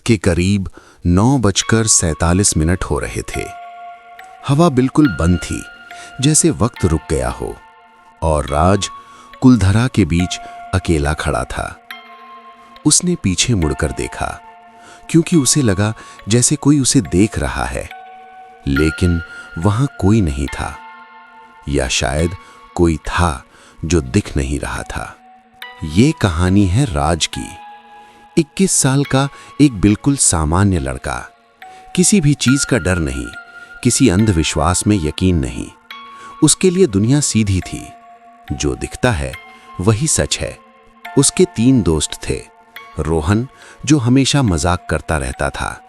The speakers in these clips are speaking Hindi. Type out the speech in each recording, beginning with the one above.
के करीब 9:47 हो रहे थे। हवा बिल्कुल बंद थी, जैसे वक्त रुक गया हो, और राज कुलधरा के बीच अकेला खड़ा था। उसने पीछे मुड़कर देखा, क्योंकि उसे लगा जैसे कोई उसे देख रहा है, लेकिन वहां कोई नहीं था, या शायद कोई था जो दिख नहीं रहा था। ये कहानी है राज की। 21 साल का एक बिल्कुल सामान्य लड़का, किसी भी चीज का डर नहीं, किसी अंधविश्वास में यकीन नहीं। उसके लिए दुनिया सीधी थी, जो दिखता है वही सच है। उसके 3 दोस्त थे। रोहन, जो हमेशा मजाक करता रहता था,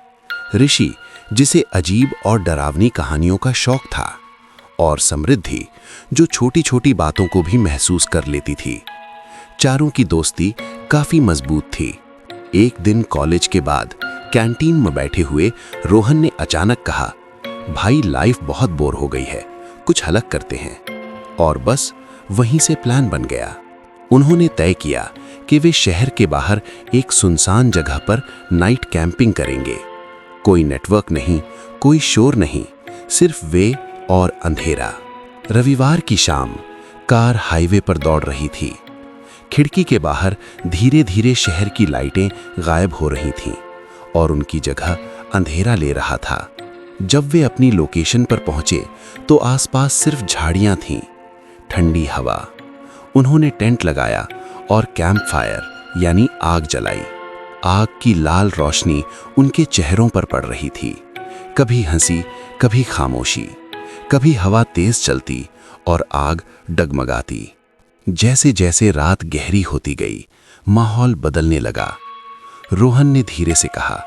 ऋषि, जिसे अजीब और डरावनी कहानियों का शौक था, और समृद्धि, जो छोटी छोटी बातों को भी महसूस कर लेती थी। चारों की दोस्ती काफी मजबूत थी। एक दिन कॉलेज के बाद कैंटीन में बैठे हुए रोहन ने अचानक कहा, भाई लाइफ बहुत बोर हो गई है, कुछ अलग करते हैं। और बस वहीं से प्लान बन गया। उन्होंने तय किया कि वे शहर के बाहर एक सुनसान जगह पर नाइट कैंपिंग करेंगे। कोई नेटवर्क नहीं, कोई शोर नहीं, सिर्फ वे और अंधेरा। रविवार की शाम कार हाईवे पर दौड़ रही थी। खिड़की के बाहर धीरे धीरे शहर की लाइटें गायब हो रही थीं और उनकी जगह अंधेरा ले रहा था। जब वे अपनी लोकेशन पर पहुंचे तो आसपास सिर्फ झाड़ियां थीं, ठंडी हवा। उन्होंने टेंट लगाया और कैंप फायर यानी आग जलाई। आग की लाल रोशनी उनके चेहरों पर पड़ रही थी, कभी हंसी, कभी खामोशी, कभी हवा तेज चलती और आग डगमगाती। जैसे जैसे रात गहरी होती गई, माहौल बदलने लगा। रोहन ने धीरे से कहा,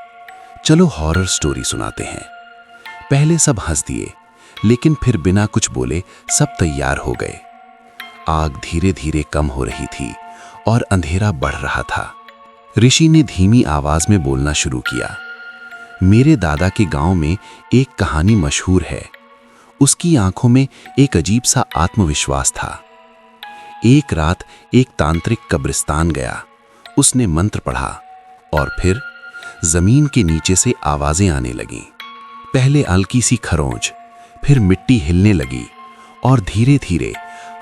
चलो हॉरर स्टोरी सुनाते हैं। पहले सब हंस दिए, लेकिन फिर बिना कुछ बोले सब तैयार हो गए। आग धीरे धीरे कम हो रही थी और अंधेरा बढ़ रहा था। ऋषि ने धीमी आवाज में बोलना शुरू किया, मेरे दादा के गांव में एक कहानी मशहूर है। उसकी आंखों में एक अजीब सा आत्मविश्वास था। एक रात एक तांत्रिक कब्रिस्तान गया। उसने मंत्र पढ़ा और फिर जमीन के नीचे से आवाजें आने लगीं। पहले हल्की सी खरोंच, फिर मिट्टी हिलने लगी और धीरे धीरे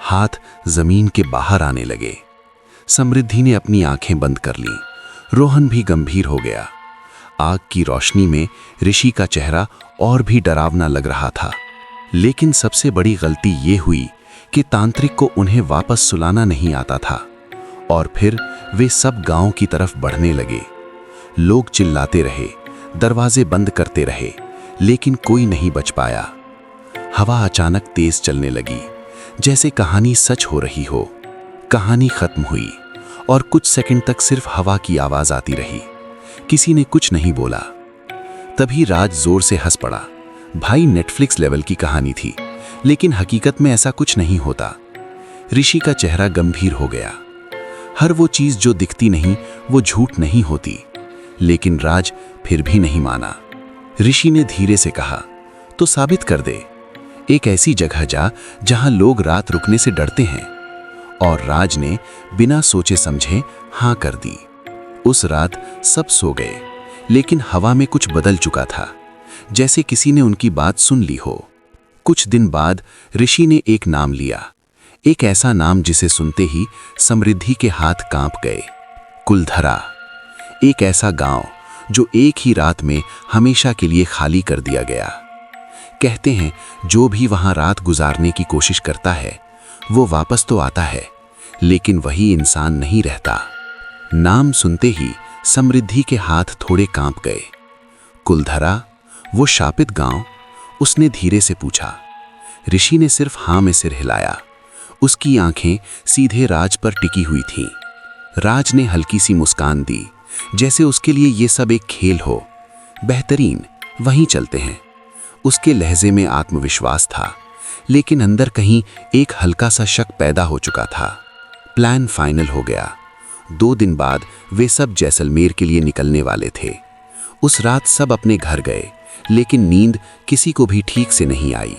हाथ जमीन के बाहर आने लगे। समृद्धि ने अपनी आंखें बंद कर लीं। रोहन भी गंभीर हो गया। आग की रोशनी में ऋषि का चेहरा और भी डरावना लग रहा था। लेकिन सबसे बड़ी गलती ये हुई कि तांत्रिक को उन्हें वापस सुलाना नहीं आता था। और फिर वे सब गांव की तरफ बढ़ने लगे। लोग चिल्लाते रहे, दरवाजे बंद करते रहे, लेकिन कोई नहीं बच पाया। हवा अचानक तेज चलने लगी, जैसे कहानी सच हो रही हो। कहानी खत्म हुई और कुछ सेकंड तक सिर्फ हवा की आवाज आती रही। किसी ने कुछ नहीं बोला। तभी राज जोर से हंस पड़ा। भाई, नेटफ्लिक्स लेवल की कहानी थी, लेकिन हकीकत में ऐसा कुछ नहीं होता। ऋषि का चेहरा गंभीर हो गया। हर वो चीज जो दिखती नहीं वो झूठ नहीं होती। लेकिन राज फिर भी नहीं माना। ऋषि ने धीरे से कहा, तो साबित कर दे। एक ऐसी जगह जा जहां लोग रात रुकने से डरते हैं। और राज ने बिना सोचे समझे हां कर दी। उस रात सब सो गए, लेकिन हवा में कुछ बदल चुका था, जैसे किसी ने उनकी बात सुन ली हो। कुछ दिन बाद ऋषि ने एक नाम लिया, एक ऐसा नाम जिसे सुनते ही समृद्धि के हाथ कांप गए। कुलधरा। एक ऐसा गांव जो एक ही रात में हमेशा के लिए खाली कर दिया गया। कहते हैं जो भी वहां रात गुजारने की कोशिश करता है वो वापस तो आता है, लेकिन वही इंसान नहीं रहता। नाम सुनते ही समृद्धि के हाथ थोड़े कांप गए। कुलधरा, वो शापित गांव? उसने धीरे से पूछा। ऋषि ने सिर्फ हां में सिर हिलाया। उसकी आंखें सीधे राज पर टिकी हुई थीं। राज ने हल्की सी मुस्कान दी, जैसे उसके लिए ये सब एक खेल हो। बेहतरीन, वहीं चलते हैं। उसके लहजे में आत्मविश्वास था, लेकिन अंदर कहीं एक हल्का सा शक पैदा हो चुका था। प्लान फाइनल हो गया। 2 दिन बाद वे सब जैसलमेर के लिए निकलने वाले थे। उस रात सब अपने घर गए, लेकिन नींद किसी को भी ठीक से नहीं आई।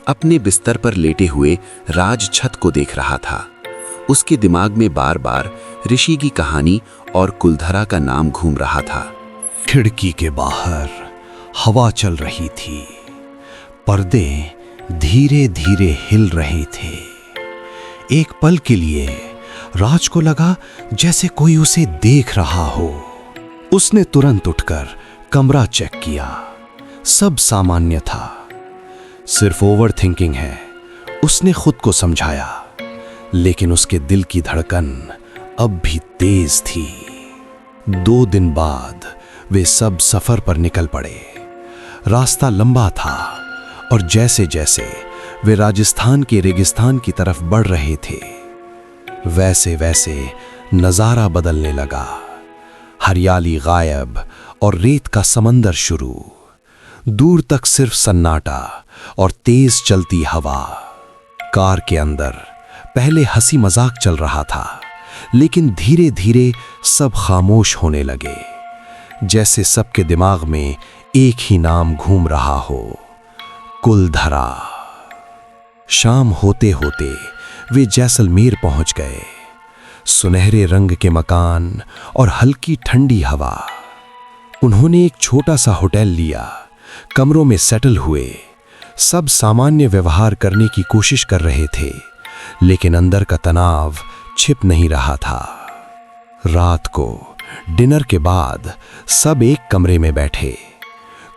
अपने बिस्तर पर लेटे हुए राज छत को देख रहा था। उसके दिमाग में बार बार ऋषि की कहानी और कुलधरा का नाम घूम रहा था। खिड़की के बाहर हवा चल रही थी। पर्दे धीरे धीरे हिल रहे थे। एक पल के लिए राज को लगा जैसे कोई उसे देख रहा हो। उसने तुरंत उठकर कमरा चेक किया। सब सामान्य था, सिर्फ ओवर थिंकिंग है, उसने खुद को समझाया। लेकिन उसके दिल की धड़कन अब भी तेज थी। 2 दिन बाद वे सब सफर पर निकल पड़े। रास्ता लंबा था और जैसे जैसे वे राजस्थान के रेगिस्तान की तरफ बढ़ रहे थे, वैसे वैसे नजारा बदलने लगा। हरियाली गायब और रेत का समंदर शुरू। दूर तक सिर्फ सन्नाटा और तेज चलती हवा। कार के अंदर पहले हंसी मजाक चल रहा था, लेकिन धीरे धीरे सब खामोश होने लगे, जैसे सबके दिमाग में एक ही नाम घूम रहा हो, कुलधरा। शाम होते होते वे जैसलमेर पहुंच गए। सुनहरे रंग के मकान और हल्की ठंडी हवा। उन्होंने एक छोटा सा होटल लिया। कमरों में सेटल हुए। सब सामान्य व्यवहार करने की कोशिश कर रहे थे, लेकिन अंदर का तनाव छिप नहीं रहा था। रात को डिनर के बाद सब एक कमरे में बैठे।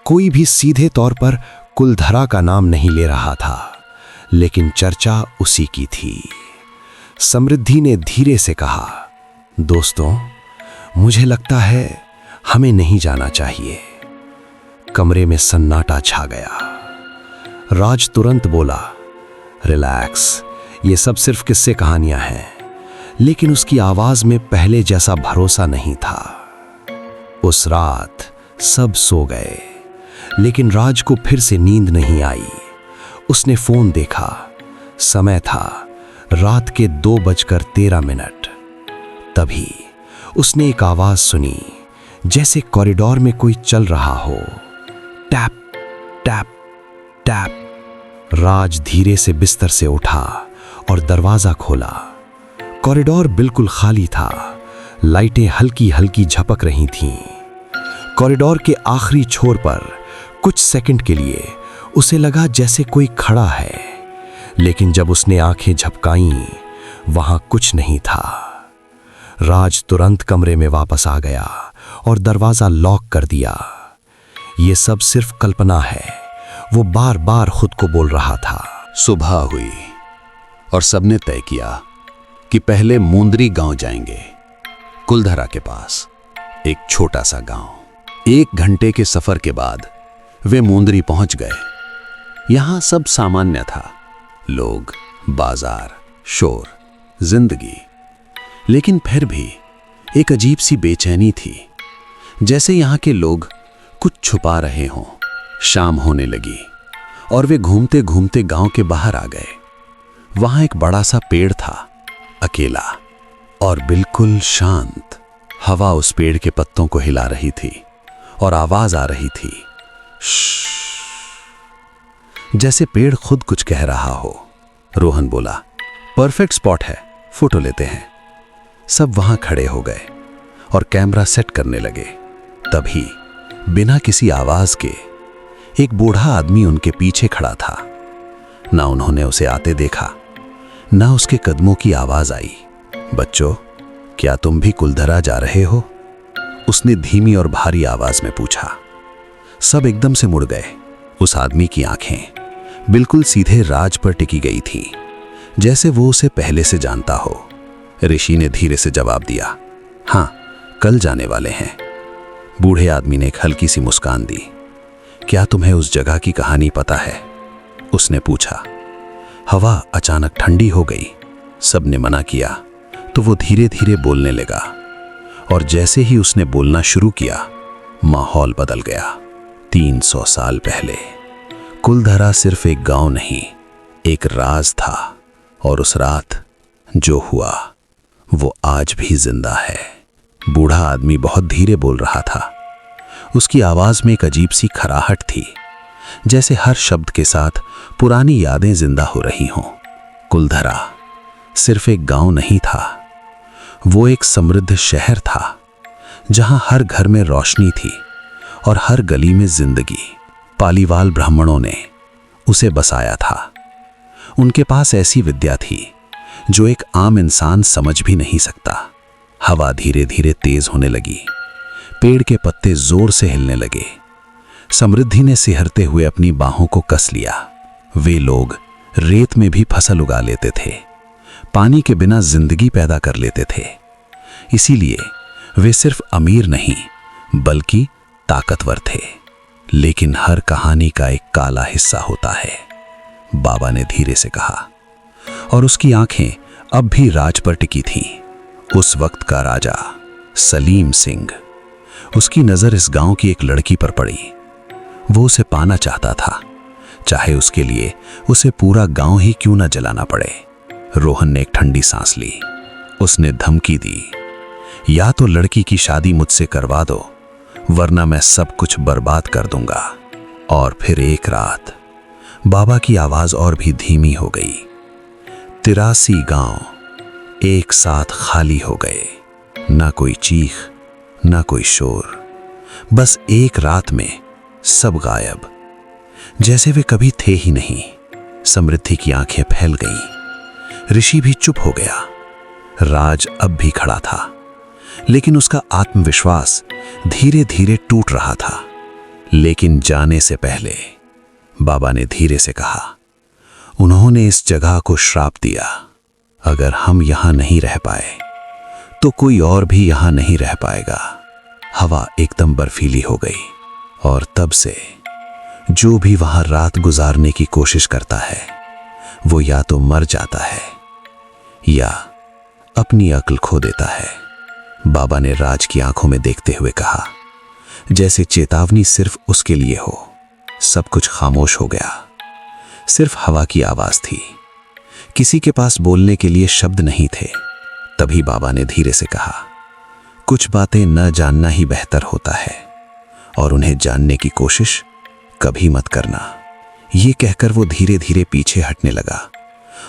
कोई भी सीधे तौर पर कुलधरा का नाम नहीं ले रहा था, लेकिन चर्चा उसी की थी। समृद्धि ने धीरे से कहा, दोस्तों, मुझे लगता है हमें नहीं जाना चाहिए। कमरे में सन्नाटा छा गया। राज तुरंत बोला, रिलैक्स, ये सब सिर्फ किस्से कहानियां हैं। लेकिन उसकी आवाज में पहले जैसा भरोसा नहीं था। उस रात सब सो गए, लेकिन राज को फिर से नींद नहीं आई। उसने फोन देखा। समय था रात के 2:13। तभी उसने एक आवाज सुनी, जैसे कॉरिडोर में कोई चल रहा हो। Tap tap tap. राज धीरे से बिस्तर से उठा और दरवाजा खोला। कॉरिडोर बिल्कुल खाली था। लाइटें हल्की हल्की झपक रही थीं। कॉरिडोर के आखिरी छोर पर कुछ सेकंड के लिए उसे लगा जैसे कोई खड़ा है, लेकिन जब उसने आंखें झपकाईं, वहां कुछ नहीं था। राज तुरंत कमरे में वापस आ गया और दरवाजा लॉक कर दिया। ये सब सिर्फ कल्पना है, वो बार बार खुद को बोल रहा था। सुबह हुई और सबने तय किया कि पहले मुंद्री गांव जाएंगे, कुलधरा के पास, एक छोटा सा गांव। 1 घंटे के सफर के बाद वे मुंद्री पहुंच गए। यहां सब सामान्य था, लोग, बाजार, शोर, जिंदगी। लेकिन फिर भी एक अजीब सी बेचैनी थी, जैसे यहां के लोग कुछ छुपा रहे हों। शाम होने लगी और वे घूमते घूमते गांव के बाहर आ गए। वहां एक बड़ा सा पेड़ था, अकेला और बिल्कुल शांत। हवा उस पेड़ के पत्तों को हिला रही थी और आवाज आ रही थी, श्श्श, जैसे पेड़ खुद कुछ कह रहा हो। रोहन बोला, परफेक्ट स्पॉट है, फोटो लेते हैं। सब वहां खड़े हो गए और कैमरा सेट करने लगे। तभी बिना किसी आवाज के एक बूढ़ा आदमी उनके पीछे खड़ा था। ना उन्होंने उसे आते देखा, ना उसके कदमों की आवाज आई। बच्चों, क्या तुम भी कुलधरा जा रहे हो? उसने धीमी और भारी आवाज में पूछा। सब एकदम से मुड़ गए। उस आदमी की आंखें बिल्कुल सीधे राज पर टिकी गई थी, जैसे वो उसे पहले से जानता हो। ऋषि ने धीरे से जवाब दिया, हाँ, कल जाने वाले हैं। बूढ़े आदमी ने एक हल्की सी मुस्कान दी। क्या तुम्हें उस जगह की कहानी पता है? उसने पूछा। हवा अचानक ठंडी हो गई। सबने मना किया तो वो धीरे धीरे बोलने लगा, और जैसे ही उसने बोलना शुरू किया, माहौल बदल गया। 300 साल पहले कुलधरा सिर्फ एक गांव नहीं, एक राज था, और उस रात जो हुआ वो आज भी जिंदा है। बूढ़ा आदमी बहुत धीरे बोल रहा था। उसकी आवाज में एक अजीब सी खराहट थी, जैसे हर शब्द के साथ पुरानी यादें जिंदा हो रही हों। कुलधरा सिर्फ एक गांव नहीं था, वो एक समृद्ध शहर था, जहां हर घर में रोशनी थी, और हर गली में जिंदगी। पालीवाल ब्राह्मणों ने उसे बसाया था। उनके पास ऐसी विद्या थी जो एक आम इंसान समझ भी नहीं सकता। हवा धीरे धीरे तेज होने लगी, पेड़ के पत्ते जोर से हिलने लगे। समृद्धि ने सिहरते हुए अपनी बाहों को कस लिया। वे लोग रेत में भी फसल उगा लेते थे, पानी के बिना जिंदगी पैदा कर लेते थे। इसीलिए वे सिर्फ अमीर नहीं बल्कि ताकतवर थे। लेकिन हर कहानी का एक काला हिस्सा होता है, बाबा ने धीरे से कहा, और उसकी आंखें अब भी राज पर टिकी थीं। उस वक्त का राजा सलीम सिंह। उसकी नजर इस गांव की एक लड़की पर पड़ी। वो उसे पाना चाहता था, चाहे उसके लिए उसे पूरा गांव ही क्यों न जलाना पड़े। रोहन ने एक ठंडी सांस ली। उसने धमकी दी, या तो लड़की की शादी मुझसे करवा दो, वरना मैं सब कुछ बर्बाद कर दूंगा। और फिर एक रात बाबा की आवाज और भी धीमी हो गई। 83 गांव एक साथ खाली हो गए। ना कोई चीख, ना कोई शोर, बस एक रात में सब गायब, जैसे वे कभी थे ही नहीं। समृद्धि की आंखें फैल गईं। ऋषि भी चुप हो गया। राज अब भी खड़ा था, लेकिन उसका आत्मविश्वास धीरे धीरे टूट रहा था। लेकिन जाने से पहले बाबा ने धीरे से कहा, उन्होंने इस जगह को श्राप दिया। अगर हम यहां नहीं रह पाए तो कोई और भी यहां नहीं रह पाएगा। हवा एकदम बर्फीली हो गई, और तब से जो भी वहां रात गुजारने की कोशिश करता है वो या तो मर जाता है या अपनी अक्ल खो देता है। बाबा ने राज की आंखों में देखते हुए कहा, जैसे चेतावनी सिर्फ उसके लिए हो। सब कुछ खामोश हो गया। सिर्फ हवा की आवाज थी। किसी के पास बोलने के लिए शब्द नहीं थे। तभी बाबा ने धीरे से कहा, कुछ बातें न जानना ही बेहतर होता है, और उन्हें जानने की कोशिश कभी मत करना। ये कहकर वो धीरे धीरे पीछे हटने लगा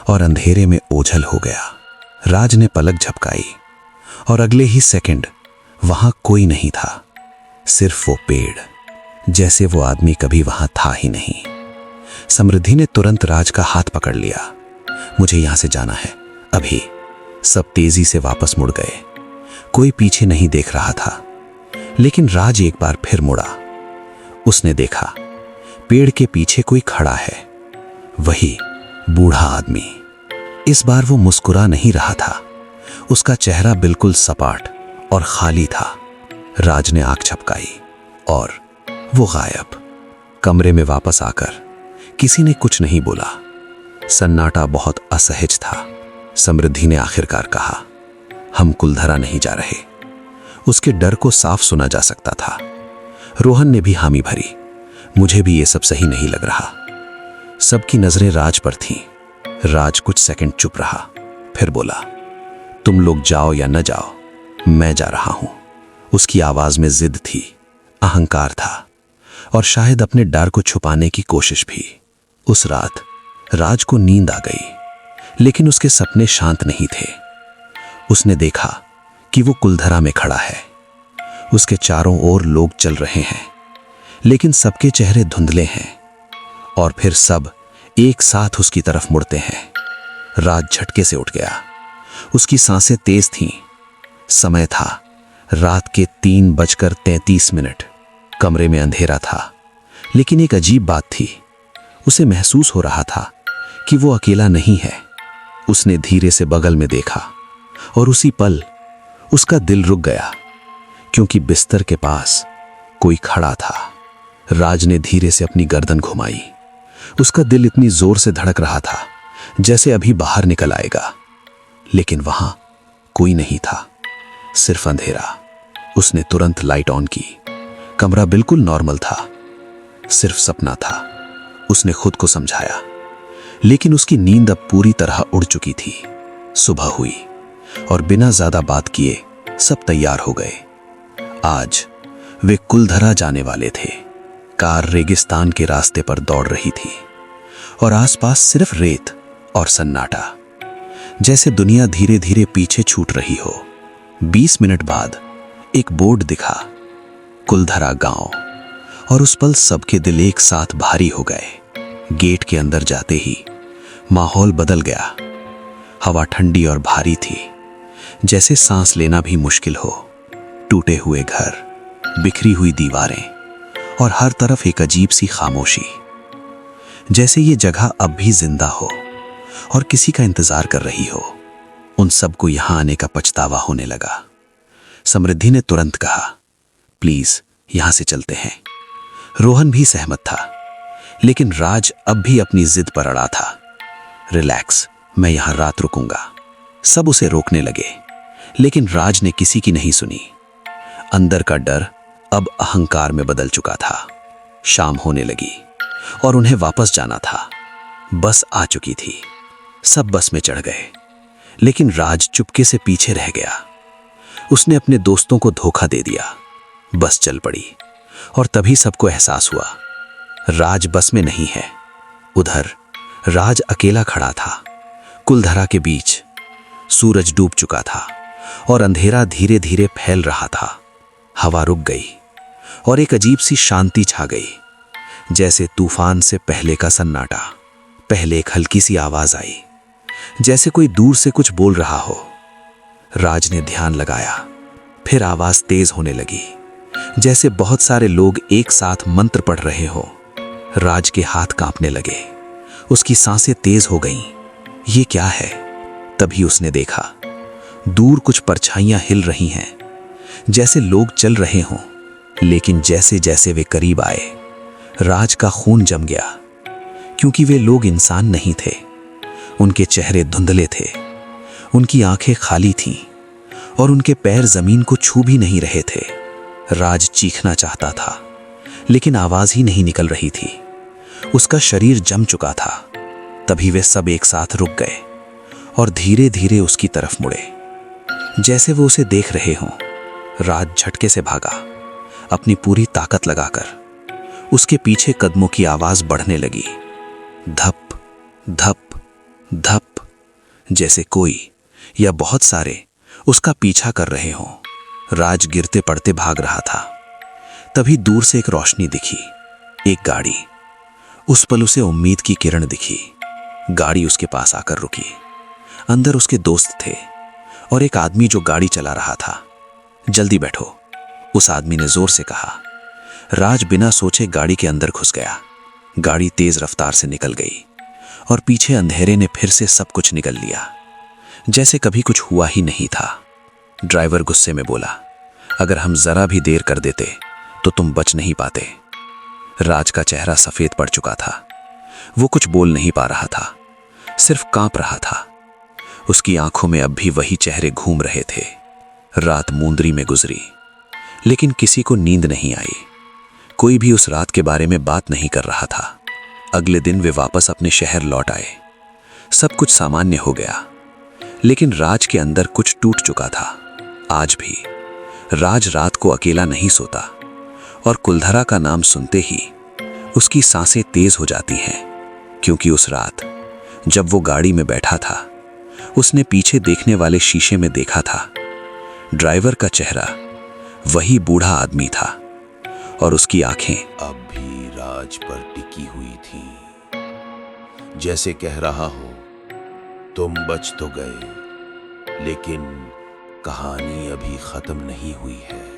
और अंधेरे में ओझल हो गया। राज ने पलक झपकाई, और अगले ही सेकंड वहां कोई नहीं था, सिर्फ वो पेड़, जैसे वो आदमी कभी वहां था ही नहीं। समृद्धि ने तुरंत राज का हाथ पकड़ लिया। मुझे यहां से जाना है, अभी। सब तेजी से वापस मुड़ गए। कोई पीछे नहीं देख रहा था, लेकिन राज एक बार फिर मुड़ा। उसने देखा, पेड़ के पीछे कोई खड़ा है, वही बूढ़ा आदमी। इस बार वो मुस्कुरा नहीं रहा था। उसका चेहरा बिल्कुल सपाट और खाली था। राज ने आंख झपकाई और वो गायब। कमरे में वापस आकर किसी ने कुछ नहीं बोला। सन्नाटा बहुत असहज था। समृद्धि ने आखिरकार कहा, हम कुलधरा नहीं जा रहे। उसके डर को साफ सुना जा सकता था। रोहन ने भी हामी भरी, मुझे भी ये सब सही नहीं लग रहा। सबकी नजरें राज पर थीं। राज कुछ सेकंड चुप रहा, फिर बोला, तुम लोग जाओ या न जाओ, मैं जा रहा हूं। उसकी आवाज में जिद थी, अहंकार था, और शायद अपने डर को छुपाने की कोशिश भी। उस रात राज को नींद आ गई, लेकिन उसके सपने शांत नहीं थे। उसने देखा कि वो कुलधरा में खड़ा है। उसके चारों ओर लोग चल रहे हैं, लेकिन सबके चेहरे धुंधले हैं। और फिर सब एक साथ उसकी तरफ मुड़ते हैं। राज झटके से उठ गया। उसकी सांसें तेज थीं। समय था रात के 3:33। कमरे में अंधेरा था, लेकिन एक अजीब बात थी। उसे महसूस हो रहा था कि वो अकेला नहीं है। उसने धीरे से बगल में देखा, और उसी पल उसका दिल रुक गया, क्योंकि बिस्तर के पास कोई खड़ा था। राज ने धीरे से अपनी गर्दन घुमाई। उसका दिल इतनी जोर से धड़क रहा था जैसे अभी बाहर निकल आएगा, लेकिन वहां कोई नहीं था, सिर्फ अंधेरा। उसने तुरंत लाइट ऑन की। कमरा बिल्कुल नॉर्मल था, सिर्फ सपना था, उसने खुद को समझाया। लेकिन उसकी नींद अब पूरी तरह उड़ चुकी थी। सुबह हुई और बिना ज्यादा बात किए सब तैयार हो गए। आज वे कुलधरा जाने वाले थे। कार रेगिस्तान के रास्ते पर दौड़ रही थी और आसपास सिर्फ रेत और सन्नाटा, जैसे दुनिया धीरे धीरे पीछे छूट रही हो। 20 मिनट बाद एक बोर्ड दिखा, कुलधरा गांव। और उस पल सबके दिल एक साथ भारी हो गए। गेट के अंदर जाते ही माहौल बदल गया। हवा ठंडी और भारी थी, जैसे सांस लेना भी मुश्किल हो। टूटे हुए घर, बिखरी हुई दीवारें और हर तरफ एक अजीब सी खामोशी, जैसे ये जगह अब भी जिंदा हो और किसी का इंतजार कर रही हो। उन सबको यहां आने का पछतावा होने लगा। समृद्धि ने तुरंत कहा, प्लीज यहां से चलते हैं। रोहन भी सहमत था, लेकिन राज अब भी अपनी जिद पर अड़ा था। रिलैक्स, मैं यहां रात रुकूंगा। सब उसे रोकने लगे, लेकिन राज ने किसी की नहीं सुनी। अंदर का डर अब अहंकार में बदल चुका था। शाम होने लगी और उन्हें वापस जाना था। बस आ चुकी थी। सब बस में चढ़ गए, लेकिन राज चुपके से पीछे रह गया। उसने अपने दोस्तों को धोखा दे दिया। बस चल पड़ी और तभी सबको एहसास हुआ, राज बस में नहीं है। उधर राज अकेला खड़ा था, कुलधरा के बीच। सूरज डूब चुका था और अंधेरा धीरे धीरे फैल रहा था। हवा रुक गई और एक अजीब सी शांति छा गई, जैसे तूफान से पहले का सन्नाटा। पहले एक हल्की सी आवाज आई, जैसे कोई दूर से कुछ बोल रहा हो। राज ने ध्यान लगाया, फिर आवाज तेज होने लगी, जैसे बहुत सारे लोग एक साथ मंत्र पढ़ रहे हो। राज के हाथ कांपने लगे, उसकी सांसें तेज हो गईं। ये क्या है? तभी उसने देखा, दूर कुछ परछाइयां हिल रही हैं, जैसे लोग चल रहे हों। लेकिन जैसे जैसे वे करीब आए, राज का खून जम गया, क्योंकि वे लोग इंसान नहीं थे। उनके चेहरे धुंधले थे, उनकी आंखें खाली थीं और उनके पैर जमीन को छू भी नहीं रहे थे। राज चीखना चाहता था, लेकिन आवाज ही नहीं निकल रही थी। उसका शरीर जम चुका था। तभी वे सब एक साथ रुक गए और धीरे धीरे उसकी तरफ मुड़े, जैसे वो उसे देख रहे हों। राज झटके से भागा, अपनी पूरी ताकत लगाकर। उसके पीछे कदमों की आवाज बढ़ने लगी, धप धप धप, जैसे कोई या बहुत सारे उसका पीछा कर रहे हों। राज गिरते पड़ते भाग रहा था। तभी दूर से एक रोशनी दिखी, एक गाड़ी। उस पल उसे उम्मीद की किरण दिखी। गाड़ी उसके पास आकर रुकी। अंदर उसके दोस्त थे और एक आदमी जो गाड़ी चला रहा था। जल्दी बैठो, उस आदमी ने जोर से कहा। राज बिना सोचे गाड़ी के अंदर घुस गया। गाड़ी तेज रफ्तार से निकल गई और पीछे अंधेरे ने फिर से सब कुछ निगल लिया, जैसे कभी कुछ हुआ ही नहीं था। ड्राइवर गुस्से में बोला, अगर हम जरा भी देर कर देते तो तुम बच नहीं पाते। राज का चेहरा सफेद पड़ चुका था। वो कुछ बोल नहीं पा रहा था, सिर्फ कांप रहा था। उसकी आंखों में अब भी वही चेहरे घूम रहे थे। रात मूंदरी में गुजरी, लेकिन किसी को नींद नहीं आई। कोई भी उस रात के बारे में बात नहीं कर रहा था। अगले दिन वे वापस अपने शहर लौट आए। सब कुछ सामान्य हो गया, लेकिन राज के अंदर कुछ टूट चुका था। आज भी राज रात को अकेला नहीं सोता और कुलधरा का नाम सुनते ही उसकी सांसें तेज हो जाती हैं, क्योंकि उस रात जब वो गाड़ी में बैठा था, उसने पीछे देखने वाले शीशे में देखा था। ड्राइवर का चेहरा वही बूढ़ा आदमी था और उसकी आंखें अब भी राज पर टिकी हुई थी, जैसे कह रहा हो, तुम बच तो गए, लेकिन कहानी अभी खत्म नहीं हुई है।